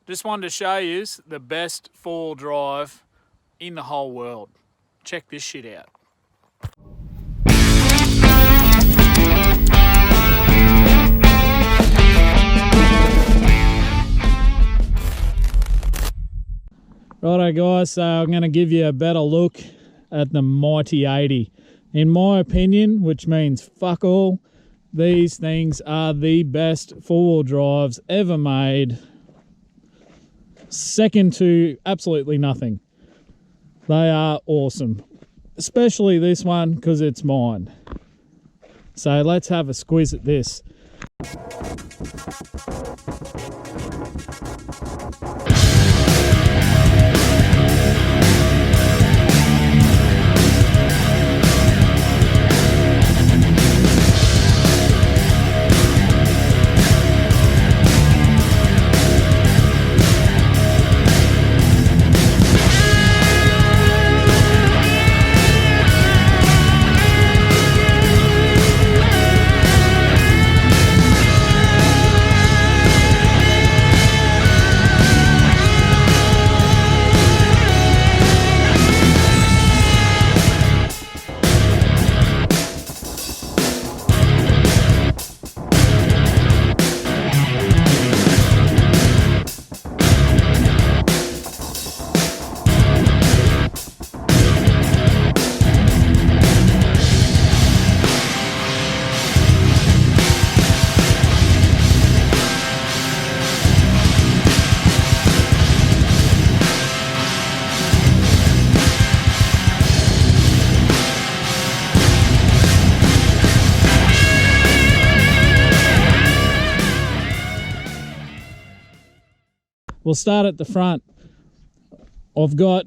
Just wanted to show you the best four-wheel drive in the whole world. Check this shit out. Righto guys, so I'm going to give you a better look at the Mighty 80. In my opinion, which means fuck all, these things are the best four-wheel drives ever made. Second to absolutely nothing. They are awesome. Especially this one because it's mine. So let's have a squiz at this. We'll start at the front. I've got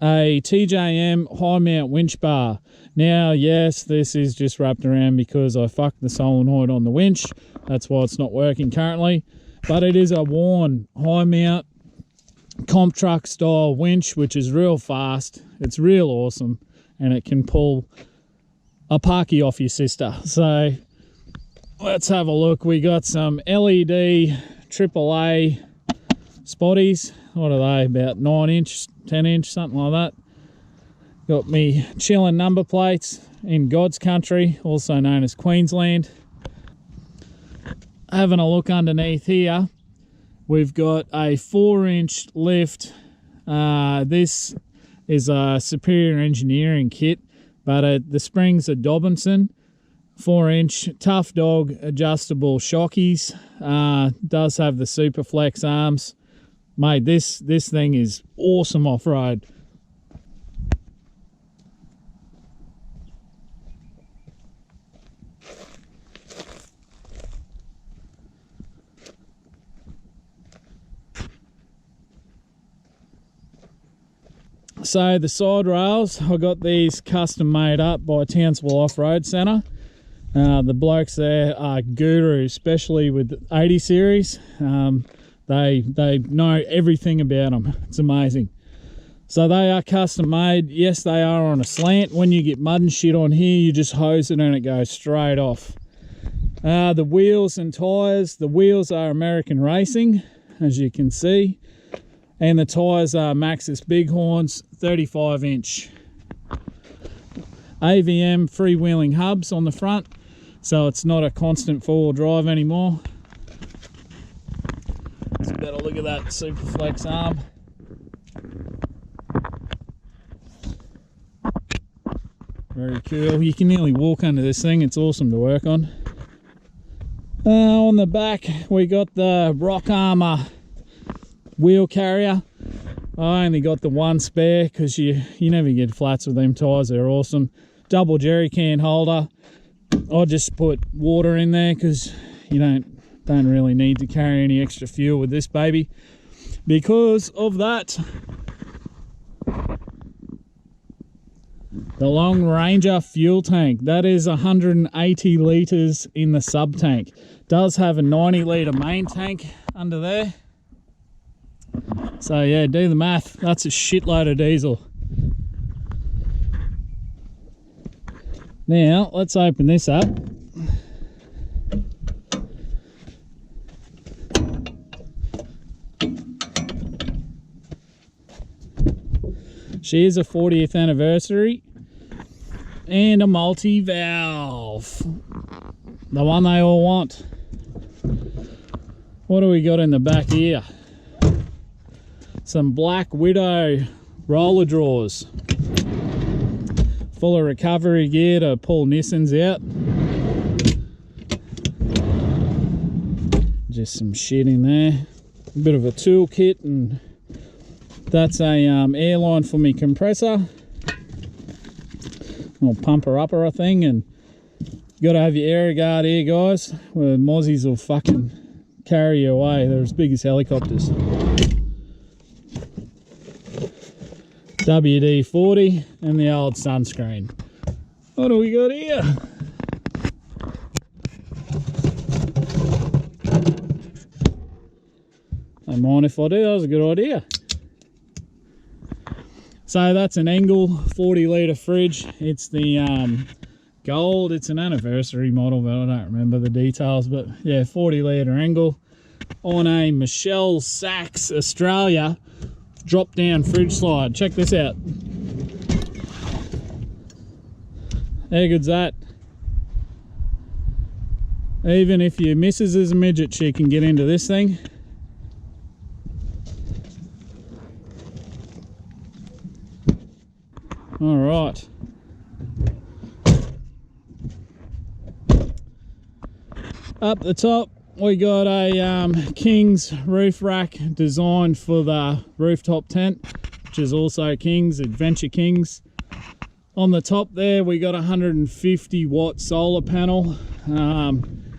a TJM high mount winch bar. Now, yes, this is just wrapped around because I fucked the solenoid on the winch. That's why it's not working currently. But it is a worn high mount comp truck style winch, which is real fast. It's real awesome. And it can pull a parkie off your sister. So let's have a look. We got some LED AAA spotties. What are they, about 9 inch, 10 inch, something like that. Got me chilling number plates in God's country, also known as Queensland. Having a look underneath here, we've got a 4-inch lift. This is a Superior Engineering kit, but the springs are Dobinson. 4-inch Tough Dog adjustable shockies. Does have the Superflex arms. Mate, this thing is awesome off-road. So the side rails, I got these custom made up by Townsville Off-Road Centre. The blokes there are gurus, especially with the 80 series. They know everything about them. It's amazing. So they are custom made. Yes, they are on a slant. When you get mud and shit on here, you just hose it and it goes straight off. The wheels and tyres. The wheels are American Racing, as you can see. And the tyres are Maxxis Bighorns 35-inch. AVM freewheeling hubs on the front, so it's not a constant four-wheel drive anymore. Let's better look at that Superflex arm. Very cool. You can nearly walk under this thing. It's awesome to work on. On the back, we got the Rock Armour wheel carrier. I only got the one spare because you never get flats with them tyres. They're awesome. Double jerry can holder. I just put water in there because you don't really need to carry any extra fuel with this baby. Because of that, the Long Ranger fuel tank, that is 180 litres in the sub tank. Does have a 90 litre main tank under there. So yeah, do the math. That's a shitload of diesel. Now let's open this up. She is a 40th anniversary. And a multi-valve. The one they all want. What do we got in the back here? Some Black Widow roller drawers. Full of recovery gear to pull Nissans out. Just some shit in there. A bit of a tool kit, and that's a airline for me compressor. Or pumper-upper, I think, and you got to have your air guard here, guys, where mozzies will fucking carry you away. They're as big as helicopters. WD-40 and the old sunscreen. What do we got here? Don't mind if I do, that was a good idea. So that's an Engel 40 litre fridge. It's the gold. It's an anniversary model, but I don't remember the details. But yeah, 40 litre Engel on a Michelle Sachs Australia drop down fridge slide. Check this out. How good's that? Even if your missus is a midget, she can get into this thing. All right. Up the top, we got a King's roof rack designed for the Rooftop Tent, which is also King's, Adventure King's. On the top there, we got a 150 watt solar panel.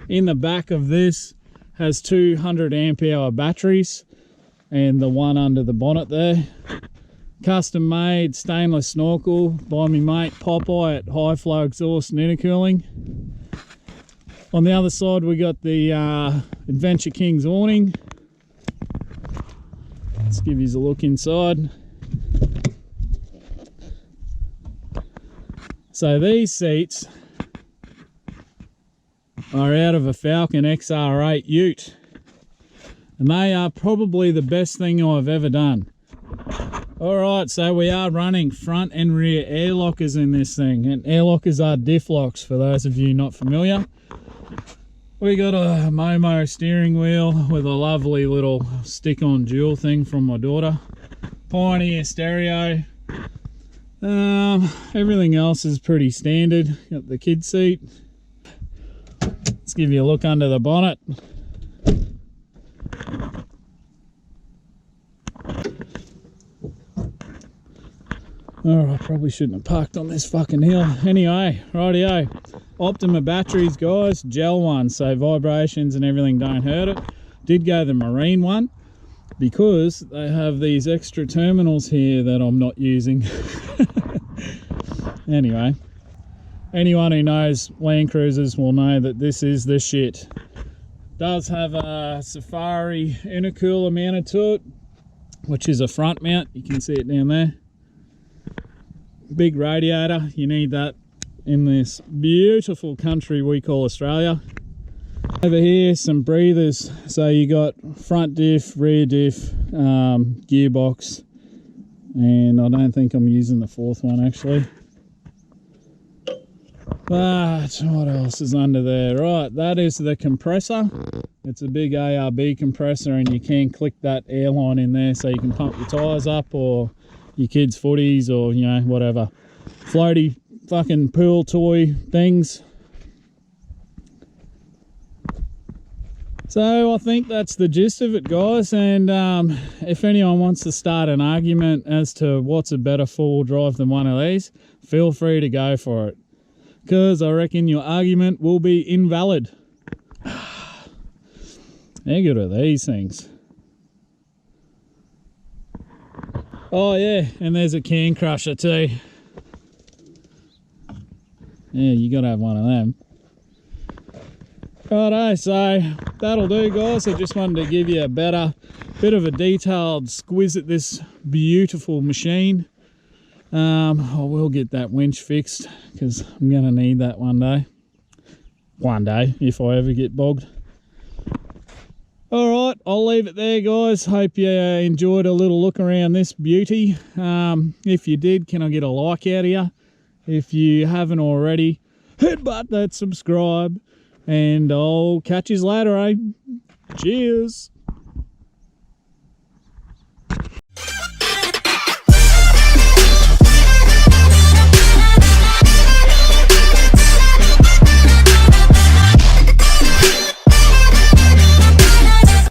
In the back of this has 200 amp hour batteries, and the one under the bonnet there. Custom made stainless snorkel by my mate Popeye at High Flow Exhaust and Intercooling. On the other side, we got the Adventure King's awning. Let's give you a look inside. So these seats are out of a Falcon XR8 Ute, and they are probably the best thing I've ever done. Alright, so we are running front and rear air lockers in this thing, and air lockers are diff locks for those of you not familiar. We got a MOTO steering wheel with a lovely little stick-on dual thing from my daughter. Pioneer stereo. Everything else is pretty standard. Got the kid seat. Let's give you a look under the bonnet. Oh, I probably shouldn't have parked on this fucking hill. Anyway, rightio. Optima batteries, guys. Gel ones, so vibrations and everything don't hurt it. Did go the marine one because they have these extra terminals here that I'm not using. Anyway, anyone who knows Land Cruisers will know that this is the shit. Does have a Safari intercooler mounted to it, which is a front mount. You can see it down there. Big radiator, you need that in this beautiful country we call Australia. Over here, some breathers. So you got front diff, rear diff, gearbox, and I don't think I'm using the fourth one actually. But what else is under there? Right, that is the compressor. It's a big ARB compressor, and you can click that airline in there so you can pump your tyres up, or your kids' footies, or you know, whatever floaty fucking pool toy things. So I think that's the gist of it, guys, and if anyone wants to start an argument as to what's a better four-wheel drive than one of these, feel free to go for it, because I reckon your argument will be invalid. How good are these things? Oh yeah, and there's a can crusher too. Yeah, you gotta have one of them. Righto, so that'll do, guys. I just wanted to give you a bit of a detailed squiz at this beautiful machine. I will get that winch fixed because I'm gonna need that one day. One day, if I ever get bogged. All right, I'll leave it there, guys. Hope you enjoyed a little look around this beauty. If you did, can I get a like out of you? If you haven't already, headbutt that subscribe, and I'll catch you later, eh? Cheers.